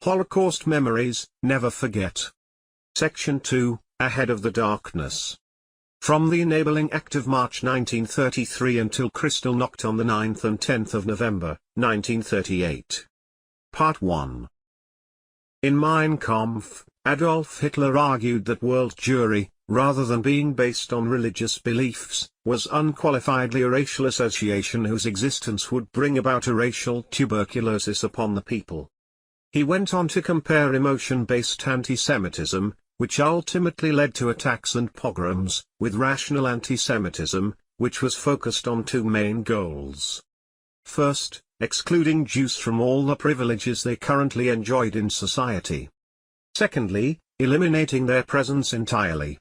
Holocaust Memories, Never Forget. Section 2, Ahead of the Darkness. From the Enabling Act of March 1933 until Kristallnacht on the 9th and 10th of November, 1938. Part 1. In Mein Kampf, Adolf Hitler argued that world Jewry, rather than being based on religious beliefs, was unqualifiedly a racial association whose existence would bring about a racial tuberculosis upon the people. He went on to compare emotion-based anti-Semitism, which ultimately led to attacks and pogroms, with rational anti-Semitism, which was focused on two main goals. First, excluding Jews from all the privileges they currently enjoyed in society. Secondly, eliminating their presence entirely.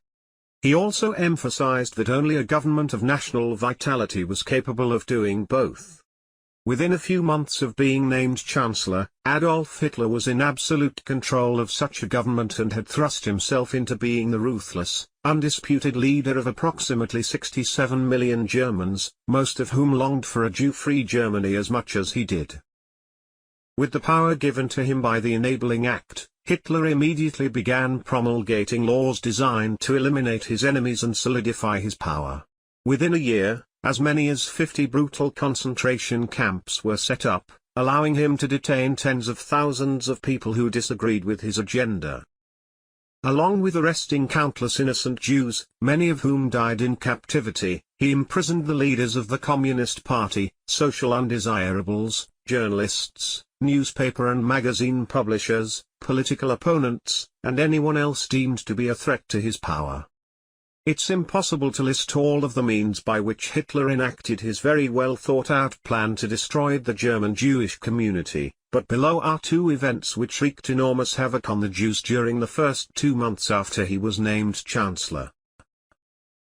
He also emphasized that only a government of national vitality was capable of doing both. Within a few months of being named Chancellor, Adolf Hitler was in absolute control of such a government and had thrust himself into being the ruthless, undisputed leader of approximately 67 million Germans, most of whom longed for a Jew-free Germany as much as he did. With the power given to him by the Enabling Act, Hitler immediately began promulgating laws designed to eliminate his enemies and solidify his power. Within a year, as many as 50 brutal concentration camps were set up, allowing him to detain tens of thousands of people who disagreed with his agenda. Along with arresting countless innocent Jews, many of whom died in captivity, he imprisoned the leaders of the Communist Party, social undesirables, journalists, newspaper and magazine publishers, political opponents, and anyone else deemed to be a threat to his power. It's impossible to list all of the means by which Hitler enacted his very well thought-out plan to destroy the German Jewish community, but below are two events which wreaked enormous havoc on the Jews during the first 2 months after he was named Chancellor.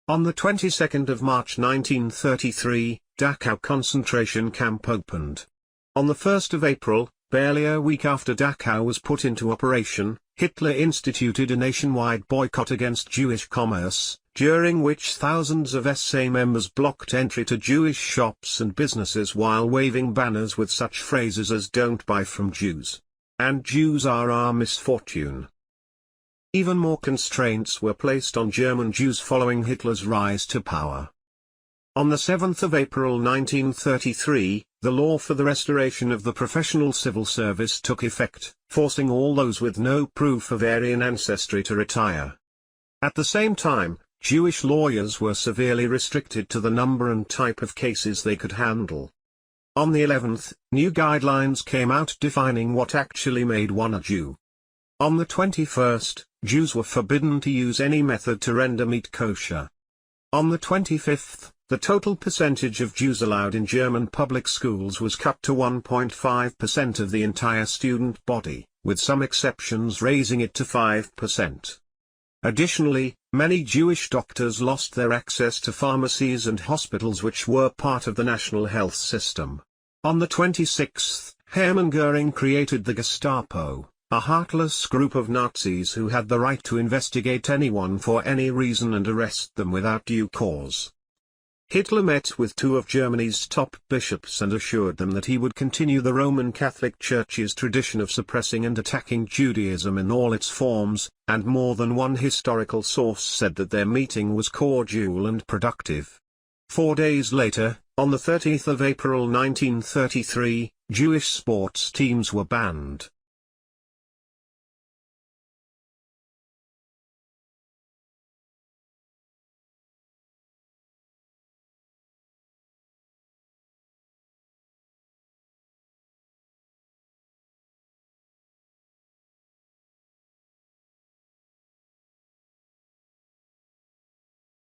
On the 22nd of March 1933, Dachau concentration camp opened. On the 1st of April, barely a week after Dachau was put into operation, Hitler instituted a nationwide boycott against Jewish commerce, during which thousands of SA members blocked entry to Jewish shops and businesses while waving banners with such phrases as "Don't buy from Jews" and "Jews are our misfortune." Even more constraints were placed on German Jews following Hitler's rise to power. On the 7th of April 1933, the law for the restoration of the professional civil service took effect, forcing all those with no proof of Aryan ancestry to retire. At the same time, Jewish lawyers were severely restricted to the number and type of cases they could handle. On the 11th, new guidelines came out defining what actually made one a Jew. On the 21st, Jews were forbidden to use any method to render meat kosher. On the 25th, the total percentage of Jews allowed in German public schools was cut to 1.5% of the entire student body, with some exceptions raising it to 5%. Additionally, many Jewish doctors lost their access to pharmacies and hospitals which were part of the national health system. On the 26th, Hermann Göring created the Gestapo, a heartless group of Nazis who had the right to investigate anyone for any reason and arrest them without due cause. Hitler met with two of Germany's top bishops and assured them that he would continue the Roman Catholic Church's tradition of suppressing and attacking Judaism in all its forms, and more than one historical source said that their meeting was cordial and productive. 4 days later, on the 30th of April 1933, Jewish sports teams were banned.